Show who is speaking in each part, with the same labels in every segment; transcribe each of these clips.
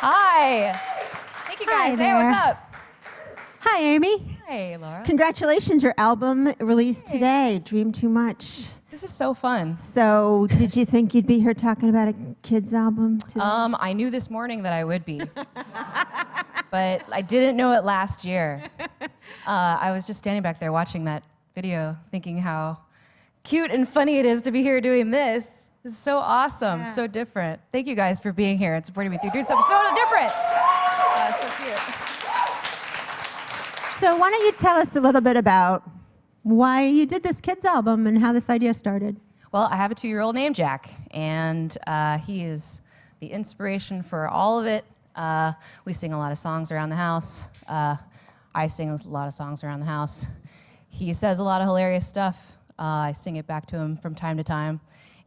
Speaker 1: Hi. Thank you guys. Hey, what's up?
Speaker 2: Hi, Amy.
Speaker 1: Hey, Laura.
Speaker 2: Congratulations, your album released today, Dream Too Much.
Speaker 1: This is so fun.
Speaker 2: So, did you think you'd be here talking about a kid's album today?
Speaker 1: I knew this morning that I would be, but I didn't know it last year. I was just standing back there watching that video, thinking how cute and funny it is to be here doing this. This is so awesome, so different. Thank you guys for being here and supporting me through doing something so different. It's so cute.
Speaker 2: So, why don't you tell us a little bit about why you did this kids album and how this idea started?
Speaker 1: Well, I have a 2-year-old named Jack, and he is the inspiration for all of it. We sing a lot of songs around the house. I sing a lot of songs around the house. He says a lot of hilarious stuff. I sing it back to him from time to time.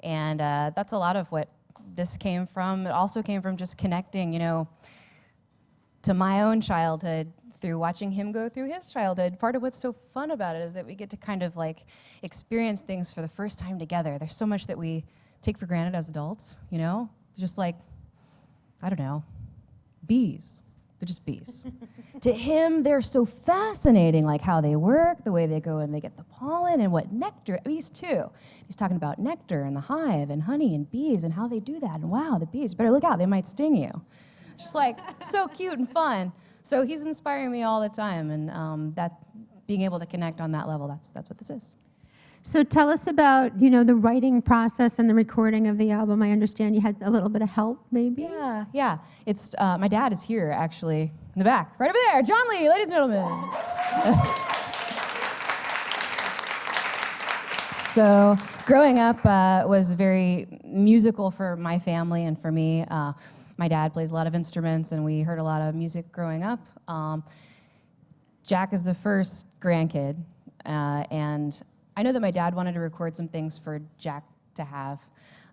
Speaker 1: And that's a lot of what this came from. It also came from just connecting, to my own childhood through watching him go through his childhood. Part of what's so fun about it is that we get to kind of experience things for the first time together. There's so much that we take for granted as adults, Just like, I don't know, bees. They're just bees. To him, they're so fascinating, like how they work, the way they go and they get the pollen and what nectar, bees too. He's talking about nectar and the hive and honey and bees and how they do that. And wow, the bees, better look out, they might sting you. Just so cute and fun. So he's inspiring me all the time, and that being able to connect on that level, that's what this is.
Speaker 2: So tell us about, the writing process and the recording of the album. I understand you had a little bit of help, maybe?
Speaker 1: Yeah. It's my dad is here, actually, in the back, right over there. John Lee, ladies and gentlemen. So growing up was very musical for my family and for me. My dad plays a lot of instruments, and we heard a lot of music growing up. Jack is the first grandkid, and I know that my dad wanted to record some things for Jack to have.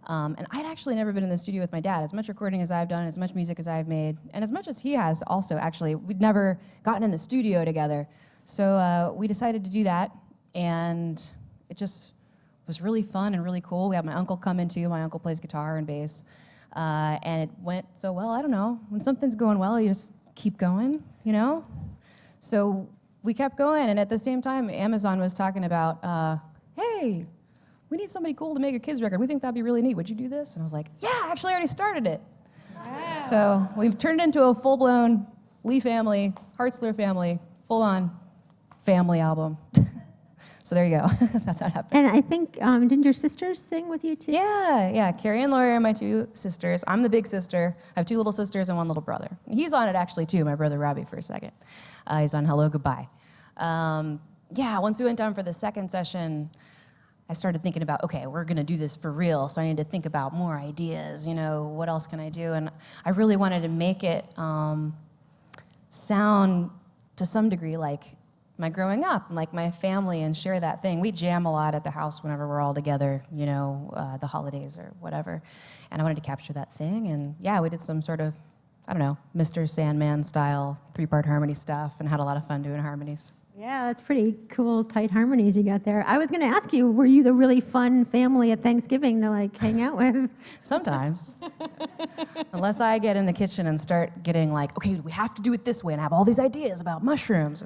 Speaker 1: And I'd actually never been in the studio with my dad. As much recording as I've done, as much music as I've made, and as much as he has also, actually, we'd never gotten in the studio together. So we decided to do that, and it just was really fun and really cool. We had my uncle come in too. My uncle plays guitar and bass. And it went so well. I don't know. When something's going well, you just keep going, So we kept going, and at the same time, Amazon was talking about, hey, we need somebody cool to make a kids record. We think that'd be really neat. Would you do this? And I was like, yeah, actually, I already started it. Wow. So we've turned it into a full-blown Lee family, Hartzler family, full-on family album. So there you go. That's how it happened.
Speaker 2: And I think, didn't your sisters sing with you too?
Speaker 1: Yeah. Carrie and Lori are my 2 sisters. I'm the big sister. I have 2 little sisters and 1 little brother. He's on it actually too, my brother Robbie, for a second. He's on Hello Goodbye. Once we went down for the second session, I started thinking about, okay, we're gonna do this for real, so I need to think about more ideas, what else can I do? And I really wanted to make it sound to some degree like my growing up, like my family, and share that thing. We jam a lot at the house whenever we're all together, the holidays or whatever. And I wanted to capture that thing, and we did some sort of, I don't know, Mr. Sandman style 3-part harmony stuff, and had a lot of fun doing harmonies.
Speaker 2: Yeah, that's pretty cool, tight harmonies you got there. I was going to ask you, were you the really fun family at Thanksgiving to hang out with?
Speaker 1: Sometimes. Unless I get in the kitchen and start getting okay, we have to do it this way, and I have all these ideas about mushrooms.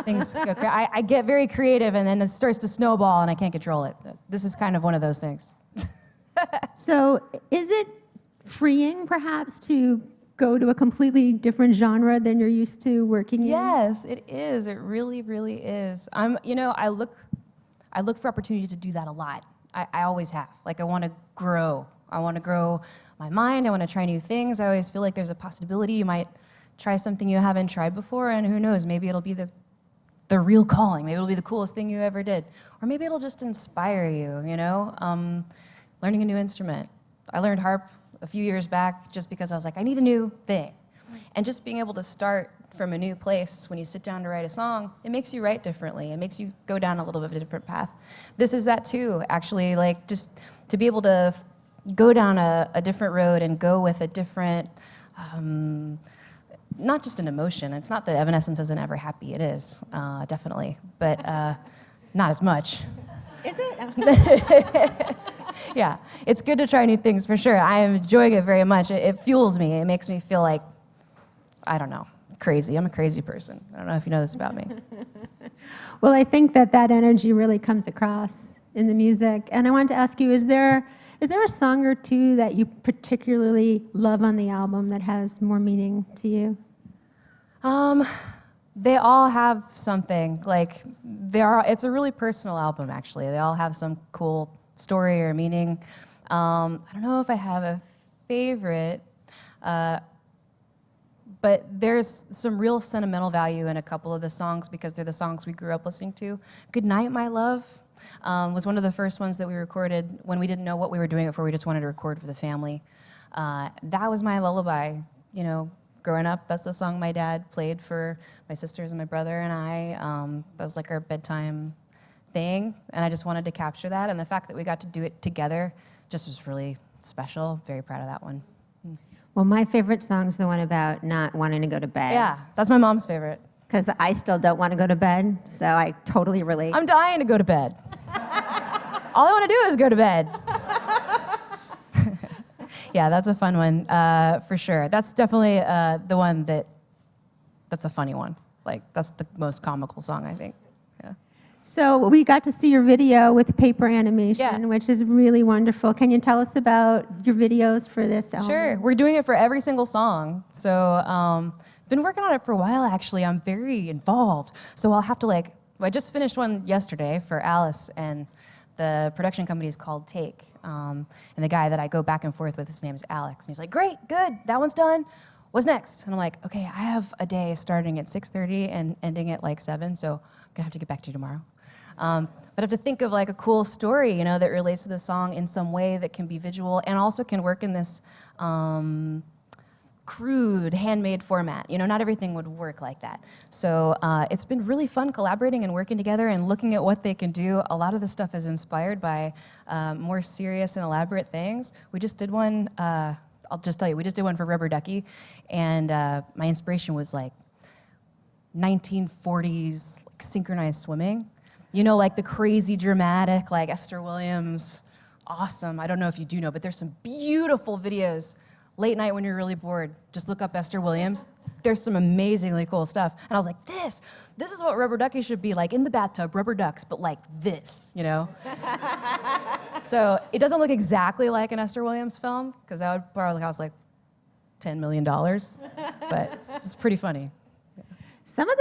Speaker 1: Things go I get very creative, and then it starts to snowball, and I can't control it. This is kind of one of those things.
Speaker 2: So is it freeing, perhaps, to go to a completely different genre than you're used to working in?
Speaker 1: Yes, it is. It really, really is. I look for opportunity to do that a lot. I always have. I want to grow. I want to grow my mind. I want to try new things. I always feel like there's a possibility you might try something you haven't tried before, and who knows, maybe it'll be the real calling. Maybe it'll be the coolest thing you ever did. Or maybe it'll just inspire you, learning a new instrument. I learned harp a few years back just because I was like, I need a new thing. And just being able to start from a new place when you sit down to write a song, it makes you write differently. It makes you go down a little bit of a different path. This is that too, actually, just to be able to go down a different road and go with a different, not just an emotion. It's not that Evanescence isn't ever happy. It is, definitely, but not as much.
Speaker 2: Is it?
Speaker 1: Yeah, it's good to try new things for sure. I am enjoying it very much. It fuels me. It makes me feel like, I don't know, crazy. I'm a crazy person. I don't know if you know this about me.
Speaker 2: Well, I think that energy really comes across in the music. And I wanted to ask you, is there a song or two that you particularly love on the album that has more meaning to you?
Speaker 1: They all have something. Like, it's a really personal album, actually. They all have some cool story or meaning. I don't know if I have a favorite, but there's some real sentimental value in a couple of the songs because they're the songs we grew up listening to. Good Night, My Love was one of the first ones that we recorded when we didn't know what we were doing before. We just wanted to record for the family. That was my lullaby, you know. Growing up, that's the song my dad played for my sisters and my brother and I. That was like our bedtime thing, and I just wanted to capture that. And the fact that we got to do it together just was really special. Very proud of that one.
Speaker 2: Well, my favorite song is the one about not wanting to go to bed.
Speaker 1: Yeah, that's my mom's favorite.
Speaker 2: Because I still don't want to go to bed, so I totally relate.
Speaker 1: I'm dying to go to bed. All I want to do is go to bed. Yeah, that's a fun one, for sure. That's definitely the one that's a funny one. Like, that's the most comical song, I think. Yeah.
Speaker 2: So we got to see your video with paper animation, which is really wonderful. Can you tell us about your videos for this album?
Speaker 1: Sure. We're doing it for every single song. So, been working on it for a while, actually. I'm very involved. So I'll have to, I just finished one yesterday for Alice, and the production company is called Take. And the guy that I go back and forth with, his name is Alex. And he's like, great, good, that one's done. What's next? And I'm like, okay, I have a day starting at 6:30 and ending at 7, so I'm gonna have to get back to you tomorrow. But I have to think of a cool story, you know, that relates to the song in some way that can be visual and also can work in this crude, handmade format. You know, not everything would work like that. So it's been really fun collaborating and working together and looking at what they can do. A lot of the stuff is inspired by more serious and elaborate things. We just did one, I'll just tell you, we just did one for Rubber Ducky, and my inspiration was 1940s synchronized swimming. You know, the crazy dramatic, Esther Williams, awesome. I don't know if you do know, but there's some beautiful videos. Late night when you're really bored, just look up Esther Williams. There's some amazingly cool stuff. And I was like, this is what Rubber Ducky should be like in the bathtub, rubber ducks, but like this, you know? So it doesn't look exactly like an Esther Williams film, because that would probably cost $10 million, but it's pretty funny.
Speaker 2: Some of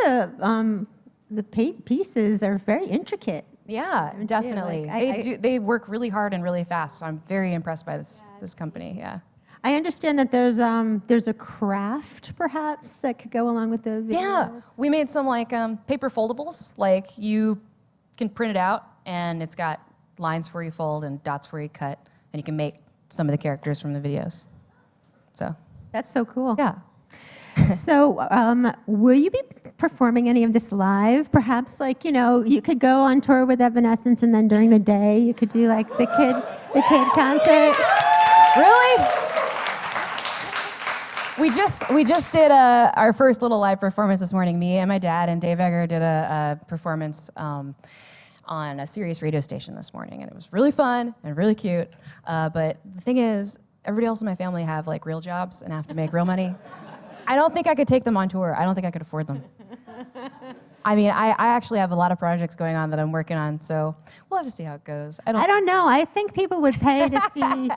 Speaker 2: the pieces are very intriquate.
Speaker 1: Yeah, definitely. They work really hard and really fast. I'm very impressed by this company, yeah.
Speaker 2: I understand that there's a craft, perhaps, that could go along with the videos.
Speaker 1: Yeah, we made some paper foldables. You can print it out, and it's got lines where you fold and dots where you cut, and you can make some of the characters from the videos. So
Speaker 2: that's so cool.
Speaker 1: Yeah.
Speaker 2: So will you be performing any of this live? Perhaps you could go on tour with Evanescence, and then during the day you could do the kid concert.
Speaker 1: Really? We just did our first little live performance this morning. Me and my dad and Dave Egger did a performance on a Sirius radio station this morning, and it was really fun and really cute. But the thing is, everybody else in my family have real jobs and have to make real money. I don't think I could take them on tour. I don't think I could afford them. I mean, I actually have a lot of projects going on that I'm working on, so we'll have to see how it goes. I don't know.
Speaker 2: I think people would pay to see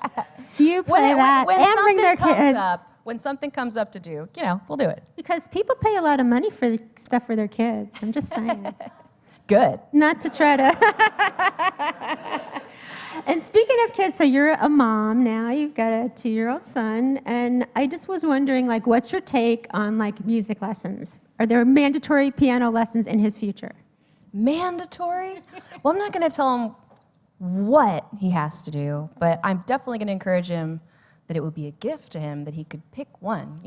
Speaker 2: you play that and bring their kids.
Speaker 1: When something comes up to do, we'll do it.
Speaker 2: Because people pay a lot of money for stuff for their kids. I'm just saying.
Speaker 1: Good.
Speaker 2: Not to try to. And speaking of kids, so you're a mom now. You've got a 2-year-old son, and I just was wondering, what's your take on music lessons? Are there mandatory piano lessons in his future?
Speaker 1: Mandatory? Well, I'm not going to tell him what he has to do, but I'm definitely going to encourage him that it would be a gift to him that he could pick one,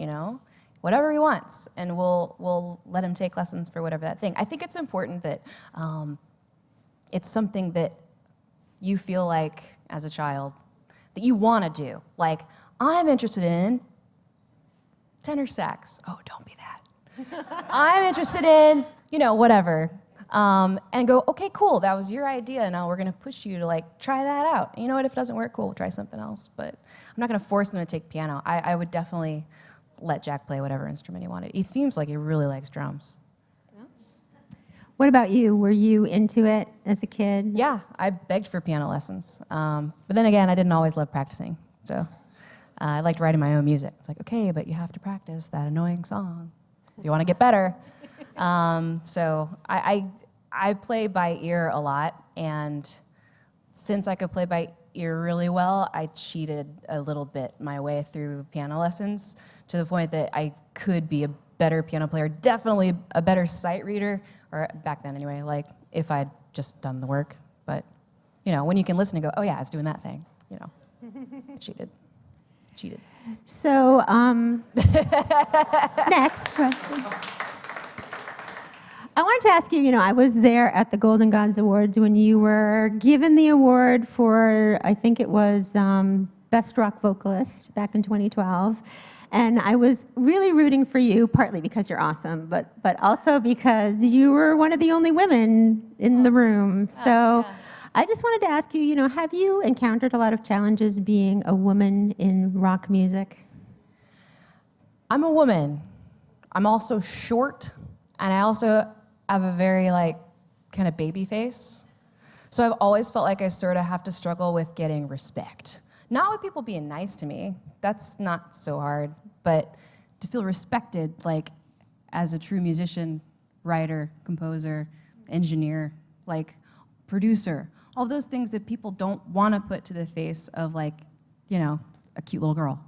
Speaker 1: whatever he wants, and we'll let him take lessons for whatever that thing. I think it's important that it's something that you feel like as a child that you want to do. I'm interested in tenor sax. Oh, don't be that. I'm interested in, whatever. and go, okay, cool, that was your idea. Now we're going to push you to like try that out. And you know what? If it doesn't work, cool, we'll try something else. But I'm not going to force them to take piano. I would definitely let Jack play whatever instrument he wanted. It seems like he really likes drums.
Speaker 2: What about you? Were you into it as a kid?
Speaker 1: Yeah, I begged for piano lessons. But then again, I didn't always love practicing. So I liked writing my own music. It's like, okay, but you have to practice that annoying song if you want to get better. So I play by ear a lot, and since I could play by ear really well, I cheated a little bit my way through piano lessons to the point that I could be a better piano player, definitely a better sight reader, or back then anyway, like if I'd just done the work. But, you know, when you can listen and go, oh yeah, it's doing that thing, you know, cheated.
Speaker 2: So, next question. I wanted to ask you, you know, I was there at the Golden Gods Awards when you were given the award for, I think it was Best Rock Vocalist back in 2012. And I was really rooting for you, partly because you're awesome, but also because you were one of the only women in the room. So I just wanted to ask you, you know, have you encountered a lot of challenges being a woman in rock music?
Speaker 1: I'm a woman. I'm also short, and I also have a very, like, kind of baby face. So I've always felt like I sort of have to struggle with getting respect. Not with people being nice to me. That's not so hard. But to feel respected, like, as a true musician, writer, composer, engineer, like, producer, all those things that people don't want to put to the face of, like, you know, a cute little girl.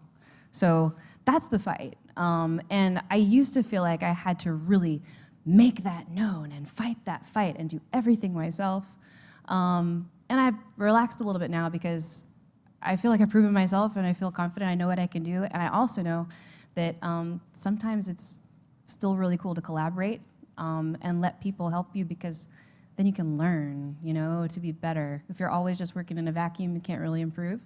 Speaker 1: So that's the fight. And I used to feel like I had to really make that known and fight that fight and do everything myself. And I've relaxed a little bit now because I feel like I've proven myself and I feel confident, I know what I can do, and I also know that sometimes it's still really cool to collaborate and let people help you, because then you can learn, you know, to be better. If you're always just working in a vacuum, you can't really improve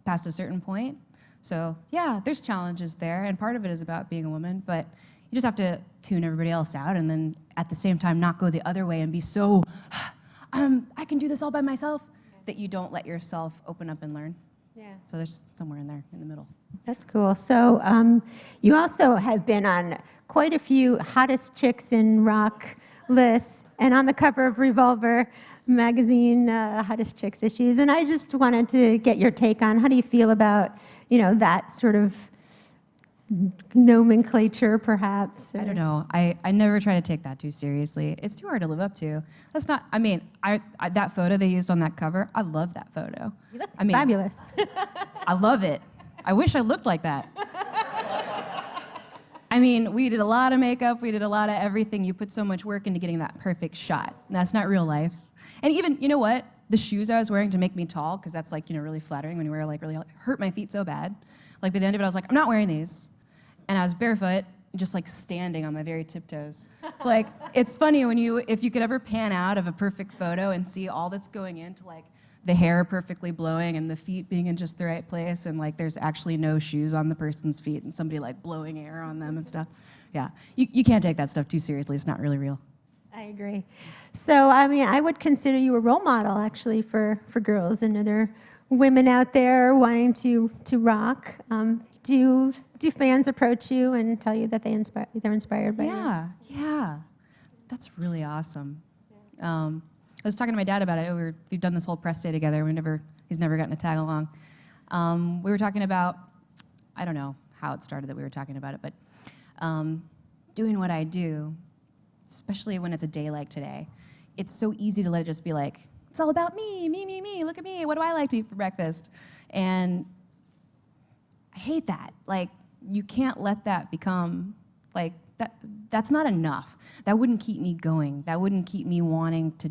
Speaker 1: past a certain point. So yeah, there's challenges there, and part of it is about being a woman, but you just have to tune everybody else out and then at the same time not go the other way and be so, I can do this all by myself, that you don't let yourself open up and learn. Yeah. So there's somewhere in there, in the middle.
Speaker 2: That's cool. So you also have been on quite a few hottest chicks in rock lists, and on the cover of Revolver magazine, hottest chicks issues. And I just wanted to get your take on, how do you feel about, you know, that sort of nomenclature, perhaps?
Speaker 1: I don't know. I never try to take that too seriously. It's too hard to live up to. That's not, I mean, that photo they used on that cover, I love that photo.
Speaker 2: You look
Speaker 1: I mean,
Speaker 2: fabulous.
Speaker 1: I love it. I wish I looked like that. I mean, we did a lot of makeup, we did a lot of everything. You put so much work into getting that perfect shot. And that's not real life. And even, you know what? The shoes I was wearing to make me tall, because that's like, you know, really flattering when you wear like really, hurt my feet so bad. Like by the end of it, I was like, I'm not wearing these. And I was barefoot, just like standing on my very tiptoes. So like, it's funny when if you could ever pan out of a perfect photo and see all that's going into like the hair perfectly blowing and the feet being in just the right place, and like there's actually no shoes on the person's feet and somebody like blowing air on them and stuff. Yeah, you can't take that stuff too seriously. It's not really real.
Speaker 2: I agree. So, I mean, I would consider you a role model, actually, for girls and other women out there wanting to rock. Do fans approach you and tell you that they're inspired by you?
Speaker 1: Yeah. That's really awesome. I was talking to my dad about it. We've done this whole press day together. He's never gotten a tag along. We were talking about, I don't know how it started that we were talking about it, but doing what I do, especially when it's a day like today, it's so easy to let it just be like, it's all about me, look at me, what do I like to eat for breakfast? And I hate that. Like, you can't let that become, like, that's not enough. That wouldn't keep me going. That wouldn't keep me wanting to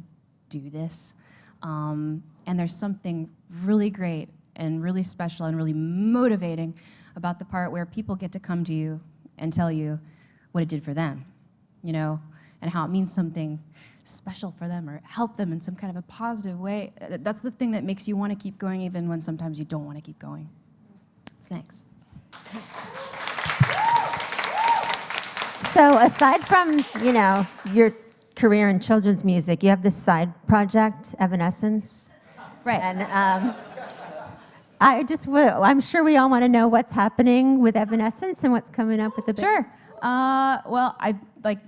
Speaker 1: do this. And there's something really great and really special and really motivating about the part where people get to come to you and tell you what it did for them, you know, and how it means something special for them or help them in some kind of a positive way. That's the thing that makes you want to keep going even when sometimes you don't want to keep going. Thanks.
Speaker 2: So aside from, you know, your career in children's music, you have this side project, Evanescence.
Speaker 1: Right.
Speaker 2: And I'm sure we all want to know what's happening with Evanescence and what's coming up with the band.
Speaker 1: Sure. Well,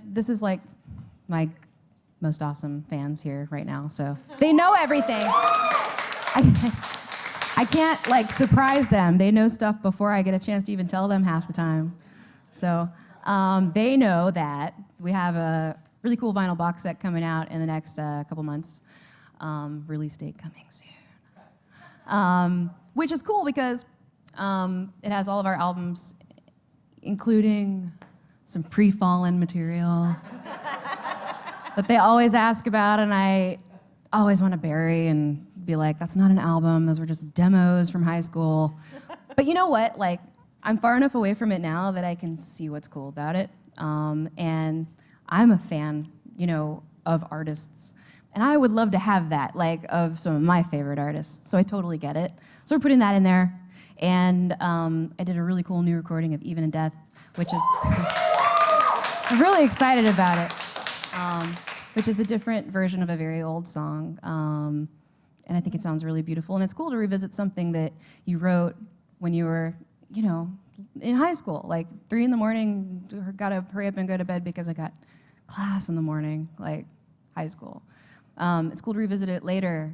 Speaker 1: this is like my most awesome fans here right now, so they know everything. I can't like surprise them. They know stuff before I get a chance to even tell them half the time. So they know that we have a really cool vinyl box set coming out in the next couple months. Release date coming soon. Which is cool because it has all of our albums, including some pre-fallen material that they always ask about, and I always want to bury and be like, that's not an album, those were just demos from high school. But you know what, like, I'm far enough away from it now that I can see what's cool about it. And I'm a fan, of artists. And I would love to have that, like, of some of my favorite artists. So I totally get it. So we're putting that in there. And I did a really cool new recording of Even in Death, which is, I'm really excited about it, which is a different version of a very old song. And I think it sounds really beautiful. And it's cool to revisit something that you wrote when you were, in high school, like 3 a.m, gotta hurry up and go to bed because I got class in the morning, like high school. It's cool to revisit it later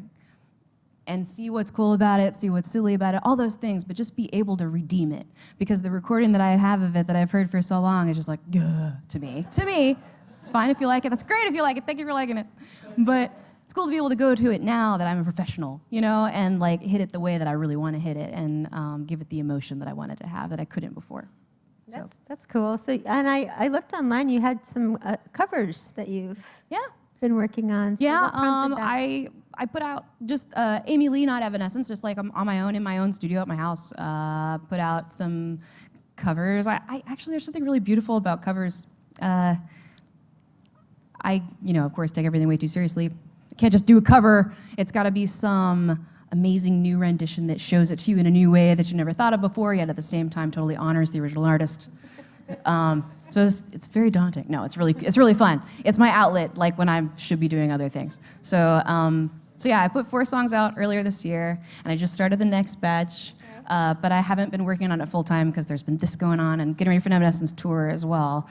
Speaker 1: and see what's cool about it, see what's silly about it, all those things, but just be able to redeem it. Because the recording that I have of it that I've heard for so long is just like, to me. To me, it's fine if you like it, that's great if you like it, thank you for liking it. But it's cool to be able to go to it now that I'm a professional, and like hit it the way that I really want to hit it and give it the emotion that I wanted to have that I couldn't before.
Speaker 2: That's cool. So, and I looked online, you had some covers that you've been working on. So what prompted that?
Speaker 1: I put out just Amy Lee, not Evanescence, just like I'm on my own in my own studio at my house. Put out some covers. I actually, there's something really beautiful about covers. I of course, take everything way too seriously. I can't just do a cover. It's got to be some amazing new rendition that shows it to you in a new way that you never thought of before, yet at the same time totally honors the original artist. So it's very daunting. No, it's really fun. It's my outlet, like when I should be doing other things. So yeah, I put 4 songs out earlier this year, and I just started the next batch. But I haven't been working on it full time because there's been this going on and getting ready for an Evanescence tour as well.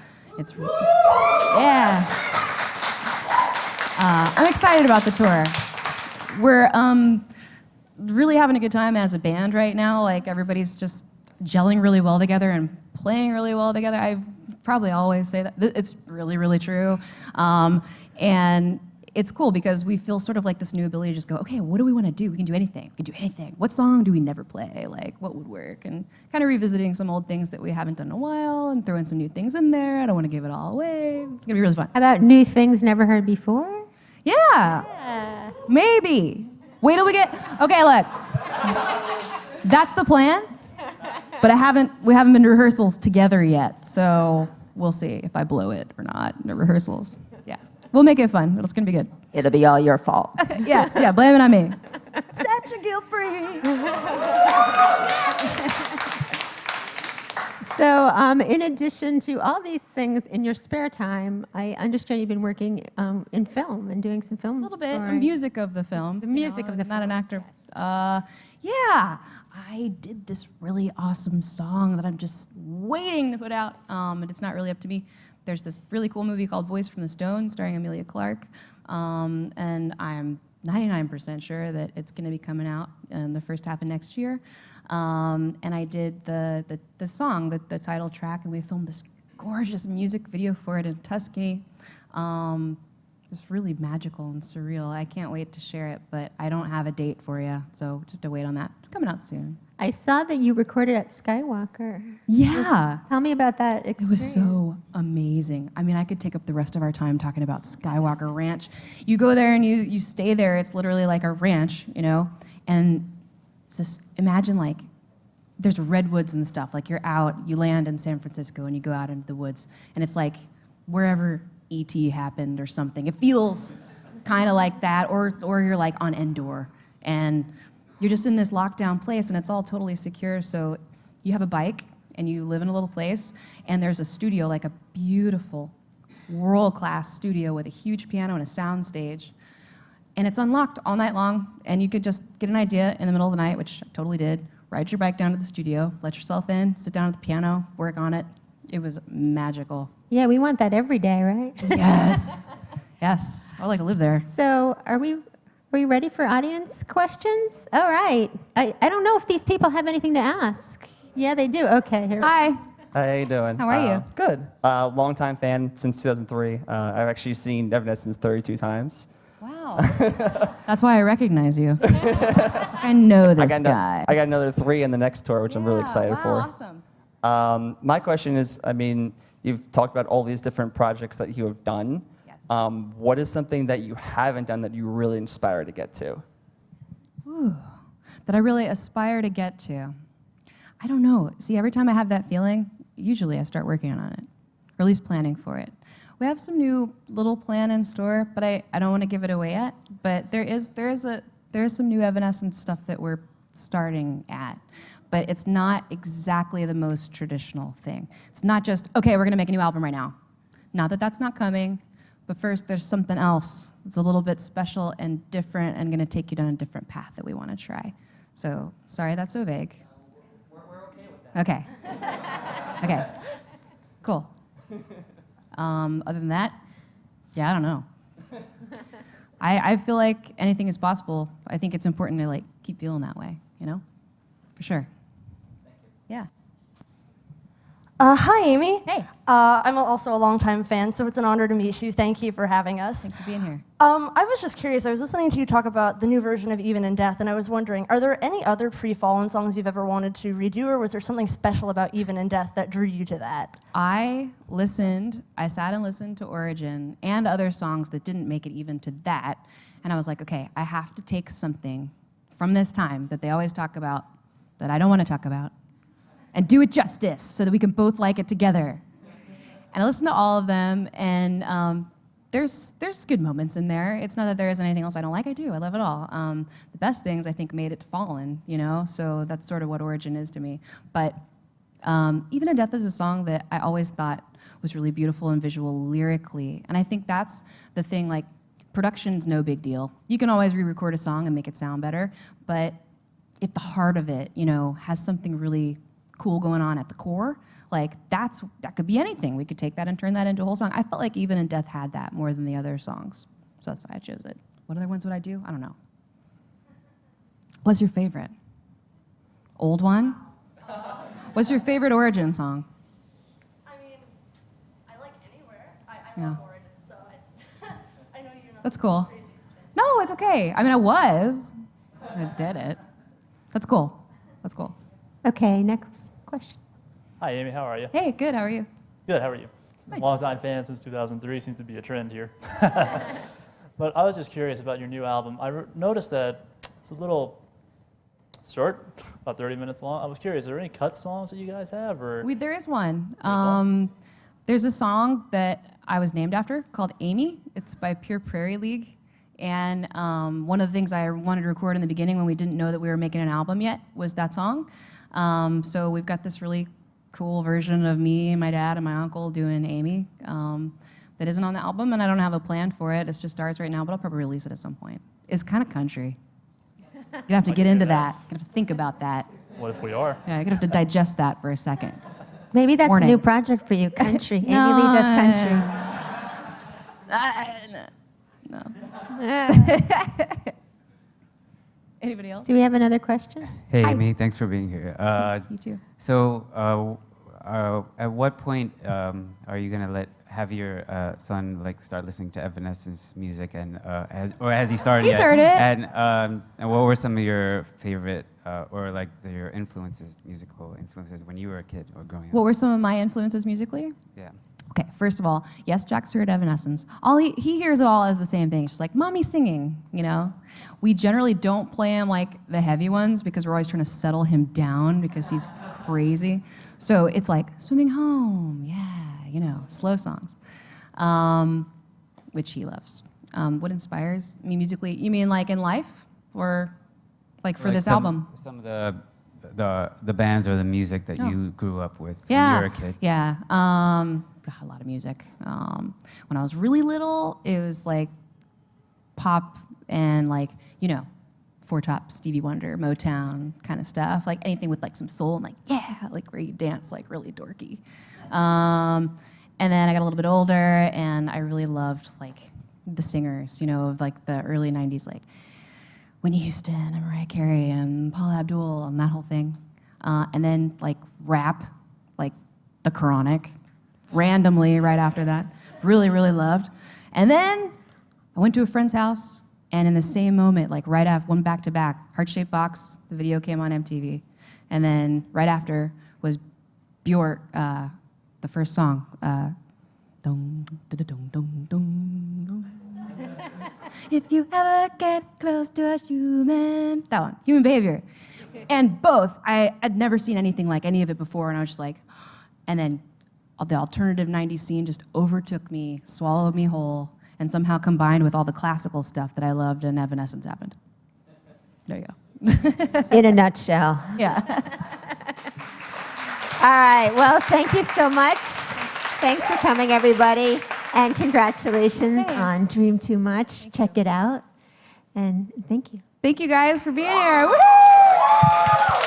Speaker 1: I'm excited about the tour. We're really having a good time as a band right now. Like everybody's just gelling really well together and playing really well together. I probably always say that. It's really, really true. And it's cool because we feel sort of like this new ability to just go, okay, what do we want to do? We can do anything. We can do anything. What song do we never play? Like, what would work? And kind of revisiting some old things that we haven't done in a while and throwing some new things in there. I don't want to give it all away. It's going to be really fun.
Speaker 2: How about new things never heard before?
Speaker 1: Yeah. Maybe. Wait till we get, okay, look. That's the plan, but we haven't been to rehearsals together yet, so we'll see if I blow it or not in the rehearsals. Yeah. We'll make it fun. It's going to be good.
Speaker 2: It'll be all your fault.
Speaker 1: Yeah, blame it on me. Such a guilt-free.
Speaker 2: So in addition to all these things in your spare time, I understand you've been working in film and doing some film.
Speaker 1: A little bit, the music of the film.
Speaker 2: The music of the
Speaker 1: film. Not an actor.
Speaker 2: Yes.
Speaker 1: Yeah, I did this really awesome song that I'm just waiting to put out, and it's not really up to me. There's this really cool movie called Voice from the Stone starring Emilia Clarke, and I'm 99% sure that it's going to be coming out in the first half of next year. And I did the song, the title track, and we filmed this gorgeous music video for it in Tuscany. It's really magical and surreal. I can't wait to share it, but I don't have a date for you, so just have to wait on that. It's coming out soon.
Speaker 2: I saw that you recorded at Skywalker.
Speaker 1: Yeah.
Speaker 2: Tell me about that experience.
Speaker 1: It was so amazing. I mean, I could take up the rest of our time talking about Skywalker Ranch. You go there and you stay there. It's literally like a ranch, and just imagine like there's redwoods and stuff. Like you're out, you land in San Francisco and you go out into the woods, and it's like wherever E.T. happened or something. It feels kind of like that, or you're like on Endor, and you're just in this lockdown place, and it's all totally secure. So you have a bike, and you live in a little place, and there's a studio, like a beautiful world-class studio with a huge piano and a sound stage. And it's unlocked all night long, and you could just get an idea in the middle of the night, which I totally did, ride your bike down to the studio, let yourself in, sit down at the piano, work on it. It was magical.
Speaker 2: Yeah, we want that every day, right?
Speaker 1: Yes. Yes. I would like to live there.
Speaker 2: So are we ready for audience questions? All right. I don't know if these people have anything to ask. Yeah, they do. Okay. Here.
Speaker 1: Hi.
Speaker 3: Hi, how you doing?
Speaker 1: How are you?
Speaker 3: Good. Longtime fan since 2003. I've actually seen Evanescence 32 times.
Speaker 1: Wow. That's why I recognize you. It's like, I know this guy.
Speaker 3: I got another 3 in the next tour, which I'm really excited for.
Speaker 1: Awesome.
Speaker 3: My question is, I mean, you've talked about all these different projects that you have done.
Speaker 1: Yes.
Speaker 3: What is something that you haven't done that you really inspire to get to?
Speaker 1: Ooh, that I really aspire to get to. I don't know. See, every time I have that feeling, usually I start working on it, or at least planning for it. We have some new little plan in store, but I don't want to give it away yet. But there is some new Evanescence stuff that we're starting at. But it's not exactly the most traditional thing. It's not just, okay, we're going to make a new album right now. Not that that's not coming, but first there's something else that's a little bit special and different and going to take you down a different path that we want to try. So, sorry that's so vague.
Speaker 3: We're okay with that.
Speaker 1: Okay. Okay. Cool. Other than that, yeah, I don't know. I feel like anything is possible. I think it's important to like keep feeling that way, you know? For sure.
Speaker 3: Thank you.
Speaker 1: Yeah.
Speaker 4: Hi, Amy.
Speaker 1: Hey.
Speaker 4: I'm also a longtime fan, so it's an honor to meet you. Thank you for having us.
Speaker 1: Thanks for being here.
Speaker 4: I was just curious. I was listening to you talk about the new version of Even in Death, and I was wondering, are there any other pre-Fallen songs you've ever wanted to redo, or was there something special about Even in Death that drew you to that?
Speaker 1: I sat and listened to Origin and other songs that didn't make it even to that, and I was like, okay, I have to take something from this time that they always talk about that I don't want to talk about, and do it justice so that we can both like it together. And I listened to all of them, and there's good moments in there. It's not that there isn't anything else I don't like. I do. I love it all. The best things, I think, made it to Fallen, you know? So that's sort of what Origin is to me. But Even in Death is a song that I always thought was really beautiful and visual lyrically. And I think that's the thing, like, production's no big deal. You can always re-record a song and make it sound better, but if the heart of it, you know, has something really cool going on at the core, like that could be anything. We could take that and turn that into a whole song. I felt like Even in Death had that more than the other songs. So that's why I chose it. What other ones would I do? I don't know. What's your favorite? Old one? What's your favorite Origin song?
Speaker 4: I mean, I like Anywhere. I
Speaker 1: Yeah.
Speaker 4: love Origin, so I know you're not.
Speaker 1: That's cool. No, it's okay. I mean, I did it. That's cool. That's cool.
Speaker 2: Okay, next question.
Speaker 5: Hi, Amy. How are you?
Speaker 1: Hey, good. How are you?
Speaker 5: Good. How are you?
Speaker 1: Nice.
Speaker 5: Longtime fan since 2003. Seems to be a trend here. But I was just curious about your new album. I noticed that it's a little short, about 30 minutes long. I was curious, are there any cut songs that you guys have? Or
Speaker 1: There is one.
Speaker 5: one?
Speaker 1: There's a song that I was named after called Amy. It's by Pure Prairie League. And one of the things I wanted to record in the beginning when we didn't know that we were making an album yet was that song. So we've got this really cool version of me and my dad and my uncle doing Amy that isn't on the album, and I don't have a plan for it. It's just ours right now, but I'll probably release it at some point. It's kind of country. You have to get into that. You have to think about that.
Speaker 5: what if we are?
Speaker 1: Yeah, you're gonna have to digest that for a second.
Speaker 2: Maybe that's
Speaker 1: Warning.
Speaker 2: a new project for you, country. Amy
Speaker 1: No,
Speaker 2: Lee does country.
Speaker 1: Anybody else?
Speaker 2: Do we have another question?
Speaker 6: Hey,
Speaker 1: Hi.
Speaker 6: Amy, thanks for being here.
Speaker 1: Thanks, you too.
Speaker 6: So, at what point are you gonna have your son like start listening to Evanescence music, and has he started
Speaker 1: He
Speaker 6: yet?
Speaker 1: started.
Speaker 6: And what were some of your favorite or like your musical influences when you were a kid or growing up?
Speaker 1: What were some of my influences musically?
Speaker 6: Yeah.
Speaker 1: Okay, first of all, yes, Jack's heard Evanescence. He hears it all as the same thing. It's just like, mommy singing, you know? We generally don't play him like the heavy ones because we're always trying to settle him down because he's crazy. So it's like, swimming home, yeah, you know, slow songs, which he loves. What inspires me musically? You mean like in life or like for
Speaker 6: Like
Speaker 1: this
Speaker 6: some,
Speaker 1: album?
Speaker 6: Some of the bands or the music that
Speaker 1: Oh.
Speaker 6: you grew up with
Speaker 1: Yeah,
Speaker 6: when you were a kid.
Speaker 1: yeah. a lot of music. When I was really little, it was like pop and like, you know, Four Top, Stevie Wonder, Motown kind of stuff. Like anything with like some soul and like, yeah, like where you dance like really dorky. And then I got a little bit older and I really loved like the singers, you know, of like the early 90s, like Whitney Houston and Mariah Carey and Paula Abdul and that whole thing. And then like rap, like The Chronic, randomly right after that. Really, really loved. And then I went to a friend's house, and in the same moment, like right after, one back to back, Heart-Shaped Box, the video came on MTV. And then right after was Bjork, the first song, dong, da-da-dong, dong, dong, dong. If you ever get close to a human, that one, Human Behavior. And both, I'd never seen anything like any of it before, and I was just like, and then the alternative 90s scene just overtook me, swallowed me whole, and somehow combined with all the classical stuff that I loved, and Evanescence happened. There you go.
Speaker 2: In a nutshell.
Speaker 1: Yeah.
Speaker 2: All right, well, thank you so much. Thanks for coming, everybody. And congratulations on Dream Too Much. Check it out. And thank you.
Speaker 1: Thank you guys for being here. Woo!